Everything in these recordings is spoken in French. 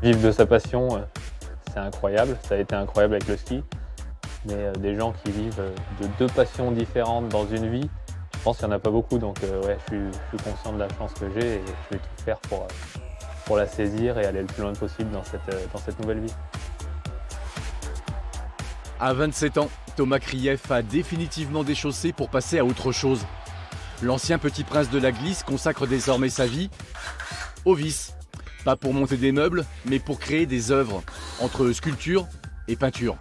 Vivre de sa passion, c'est incroyable, ça a été incroyable avec le ski, mais des gens qui vivent de 2 passions différentes dans une vie, je pense qu'il y en a pas beaucoup donc ouais, je suis conscient de la chance que j'ai et je vais tout faire pour la saisir et aller le plus loin possible dans cette nouvelle vie. À 27 ans, Thomas Krief a définitivement déchaussé pour passer à autre chose. L'ancien petit prince de la glisse consacre désormais sa vie au vice. Pas pour monter des meubles, mais pour créer des œuvres, entre sculpture et peinture.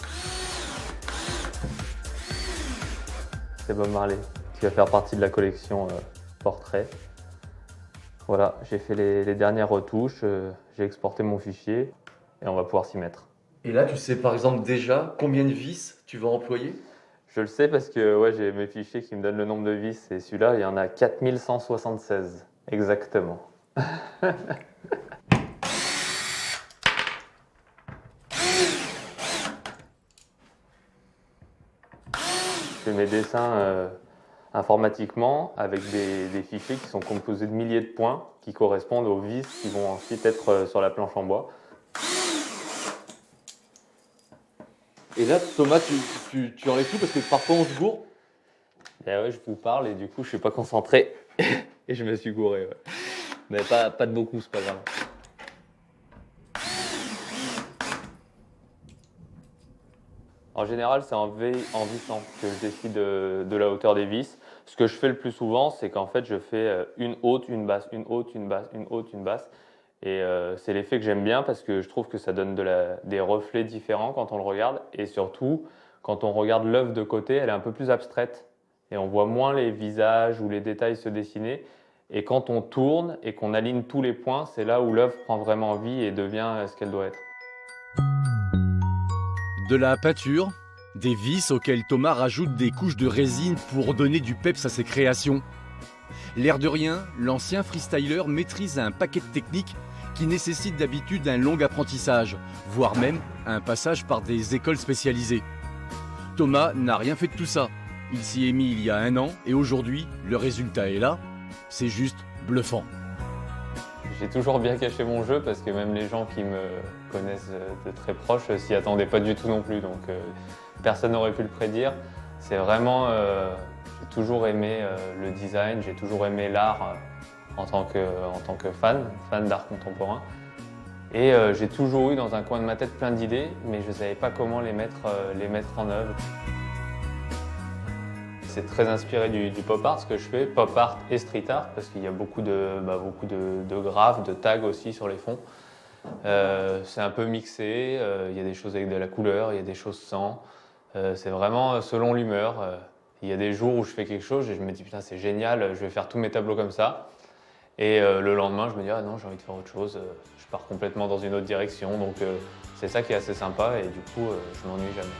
C'est Bob Marley qui va faire partie de la collection Portrait. Voilà, j'ai fait les dernières retouches, j'ai exporté mon fichier et on va pouvoir s'y mettre. Et là, tu sais par exemple déjà combien de vis tu vas employer? Je le sais parce que ouais, j'ai mes fichiers qui me donnent le nombre de vis et celui-là, il y en a 4176 exactement. Je fais mes dessins informatiquement avec des fichiers qui sont composés de milliers de points qui correspondent aux vis qui vont ensuite être sur la planche en bois. Et là, Thomas, tu enlèves tout parce que parfois on se gourre. Et ouais, je vous parle et du coup, je suis pas concentré et je me suis gouré. Ouais. Mais pas de beaucoup, c'est pas grave. En général, c'est en vissant que je décide de la hauteur des vis. Ce que je fais le plus souvent, c'est qu'en fait, je fais une haute, une basse, une haute, une basse, une haute, une basse. Et c'est l'effet que j'aime bien parce que je trouve que ça donne des reflets différents quand on le regarde. Et surtout, quand on regarde l'œuvre de côté, elle est un peu plus abstraite. Et on voit moins les visages ou les détails se dessiner. Et quand on tourne et qu'on aligne tous les points, c'est là où l'œuvre prend vraiment vie et devient ce qu'elle doit être. De la peinture, des vis auxquelles Thomas rajoute des couches de résine pour donner du peps à ses créations. L'air de rien, l'ancien freestyler maîtrise un paquet de techniques qui nécessitent d'habitude un long apprentissage, voire même un passage par des écoles spécialisées. Thomas n'a rien fait de tout ça. Il s'y est mis il y a 1 an et aujourd'hui, le résultat est là. C'est juste bluffant. J'ai toujours bien caché mon jeu parce que même les gens qui me connaissent de très proche s'y attendaient pas du tout non plus. Donc personne n'aurait pu le prédire. C'est vraiment, j'ai toujours aimé le design, j'ai toujours aimé l'art en tant que fan d'art contemporain. Et j'ai toujours eu dans un coin de ma tête plein d'idées, mais je ne savais pas comment les mettre en œuvre. C'est très inspiré du pop art ce que je fais, pop art et street art, parce qu'il y a beaucoup de graphes, de tags aussi sur les fonds. C'est un peu mixé, il y a des choses avec de la couleur, il y a des choses sans. C'est vraiment selon l'humeur. Il y a des jours où je fais quelque chose et je me dis putain c'est génial, je vais faire tous mes tableaux comme ça. Et le lendemain je me dis ah non j'ai envie de faire autre chose, je pars complètement dans une autre direction. Donc c'est ça qui est assez sympa et du coup je m'ennuie jamais.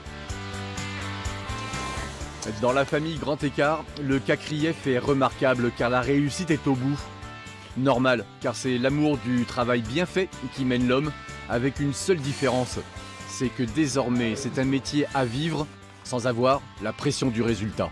Dans la famille Grand Écart, le cas Krief est remarquable car la réussite est au bout. Normal, car c'est l'amour du travail bien fait qui mène l'homme, avec une seule différence, c'est que désormais c'est un métier à vivre sans avoir la pression du résultat.